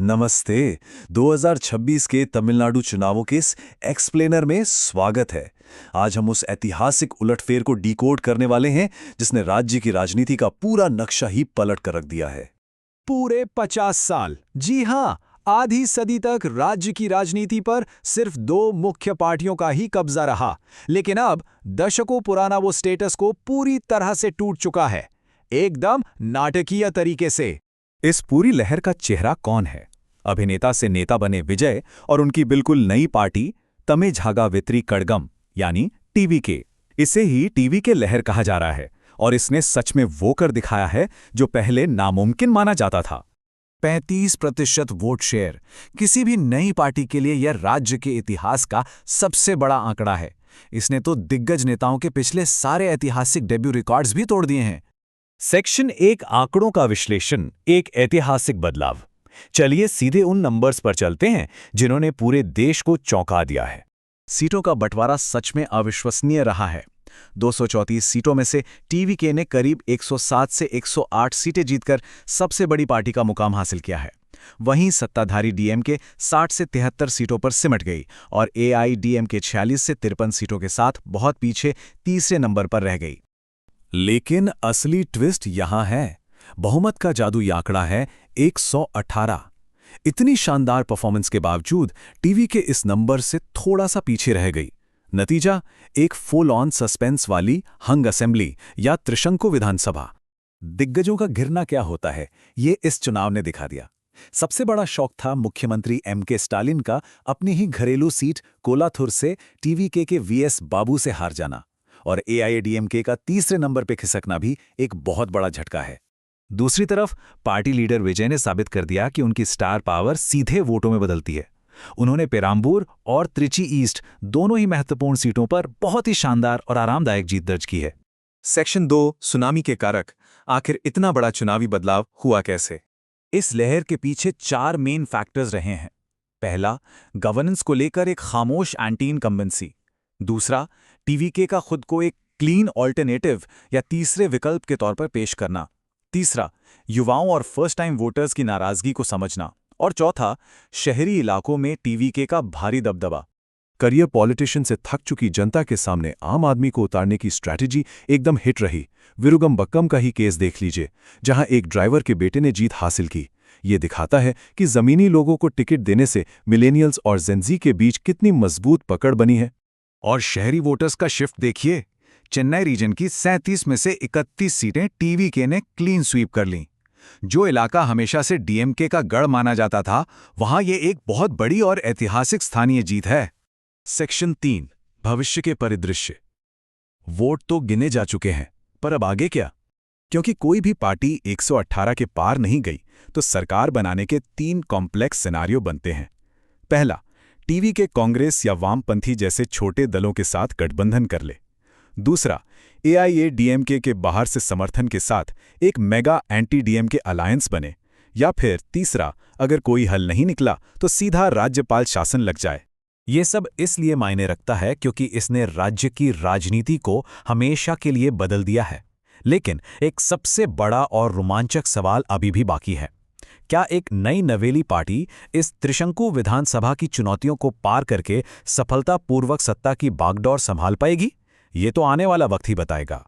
नमस्ते। 2026 के तमिलनाडु चुनावों के इस एक्सप्लेनर में स्वागत है। आज हम उस ऐतिहासिक उलटफेर को डिकोड करने वाले हैं जिसने राज्य की राजनीति का पूरा नक्शा ही पलट कर रख दिया है। पूरे 50 साल, जी हां, आधी सदी तक राज्य की राजनीति पर सिर्फ दो मुख्य पार्टियों का ही कब्जा रहा, लेकिन अब दशकों पुराना वो स्टेटस को पूरी तरह से टूट चुका है, एकदम नाटकीय तरीके से। इस पूरी लहर का चेहरा कौन है? अभिनेता से नेता बने विजय और उनकी बिल्कुल नई पार्टी तमिझागावित्री कड़गम यानी टीवीके। इसे ही टीवीके लहर कहा जा रहा है और इसने सच में वो कर दिखाया है जो पहले नामुमकिन माना जाता था। 35% वोट शेयर किसी भी नई पार्टी के लिए यह राज्य के इतिहास का सबसे बड़ा आंकड़ा है। इसने तो दिग्गज नेताओं के पिछले सारे ऐतिहासिक डेब्यू रिकॉर्ड्स भी तोड़ दिए हैं। सेक्शन 1 आंकड़ों का विश्लेषण, एक ऐतिहासिक बदलाव। चलिए सीधे उन नंबर्स पर चलते हैं जिन्होंने पूरे देश को चौंका दिया है। सीटों का बंटवारा सच में अविश्वसनीय रहा है। 234 सीटों में से टीवीके ने करीब 107 से 108 सीटें जीतकर सबसे बड़ी पार्टी का मुकाम हासिल किया है। वहीं सत्ताधारी डीएमके 60 से 73 सीटों पर सिमट गई और एआईडीएमके 46 से 53 सीटों के साथ बहुत पीछे तीसरे नंबर पर रह गई। लेकिन असली ट्विस्ट यहां है। बहुमत का जादू आंकड़ा है 118। इतनी शानदार परफॉर्मेंस के बावजूद टीवीके इस नंबर से थोड़ा सा पीछे रह गई। नतीजा, एक फुल ऑन सस्पेंस वाली हंग असेंबली या त्रिशंकु विधानसभा। दिग्गजों का घिरना क्या होता है, ये इस चुनाव ने दिखा दिया। सबसे बड़ा शौक था मुख्यमंत्री एमके स्टालिन का अपनी ही घरेलू सीट कोलाथुर से टीवीके के वीएस बाबू से हार जाना, और एआईडीएमके का तीसरे नंबर पर खिसकना भी एक बहुत बड़ा झटका है। दूसरी तरफ पार्टी लीडर विजय ने साबित कर दिया कि उनकी स्टार पावर सीधे वोटों में बदलती है। उन्होंने पेराम्बूर और त्रिची ईस्ट दोनों ही महत्वपूर्ण सीटों पर बहुत ही शानदार और आरामदायक जीत दर्ज की है। सेक्शन 2 सुनामी के कारक। आखिर इतना बड़ा चुनावी बदलाव हुआ कैसे? इस लहर के पीछे 4 मेन फैक्टर्स रहे हैं। पहला, गवर्नेंस को लेकर एक खामोश एंटी इनकम्बेंसी। दूसरा, टीवीके का खुद को एक क्लीन ऑल्टरनेटिव या तीसरे विकल्प के तौर पर पेश करना। तीसरा, युवाओं और फर्स्ट टाइम वोटर्स की नाराजगी को समझना। और चौथा, शहरी इलाकों में टीवीके का भारी दबदबा। करियर पॉलिटिशियन से थक चुकी जनता के सामने आम आदमी को उतारने की स्ट्रैटेजी एकदम हिट रही। विरुगम बक्कम का ही केस देख लीजिए, जहां एक ड्राइवर के बेटे ने जीत हासिल की। ये दिखाता है कि जमीनी लोगों को टिकट देने से मिलेनियल्स और जेनजी के बीच कितनी मजबूत पकड़ बनी है। और शहरी वोटर्स का शिफ्ट देखिए। चेन्नई रीजन की 37 में से 31 सीटें टीवीके ने क्लीन स्वीप कर लीं। जो इलाका हमेशा से डीएमके का गढ़ माना जाता था, वहां ये एक बहुत बड़ी और ऐतिहासिक स्थानीय जीत है। सेक्शन 3 भविष्य के परिदृश्य। वोट तो गिने जा चुके हैं, पर अब आगे क्या? क्योंकि कोई भी पार्टी 118 के पार नहीं गई, तो सरकार बनाने के 3 कॉम्प्लेक्स सिनारियो बनते हैं। पहला, टीवीके कांग्रेस या वामपंथी जैसे छोटे दलों के साथ गठबंधन कर ले। दूसरा, एआईएडीएमके के बाहर से समर्थन के साथ एक मेगा एंटी डीएमके अलायंस बने। या फिर तीसरा, अगर कोई हल नहीं निकला तो सीधा राज्यपाल शासन लग जाए। ये सब इसलिए मायने रखता है क्योंकि इसने राज्य की राजनीति को हमेशा के लिए बदल दिया है। लेकिन एक सबसे बड़ा और रोमांचक सवाल अभी भी बाकी है। क्या एक नई नवेली पार्टी इस त्रिशंकु विधानसभा की चुनौतियों को पार करके सफलतापूर्वक सत्ता की बागडोर संभाल पाएगी? ये तो आने वाला वक्त ही बताएगा।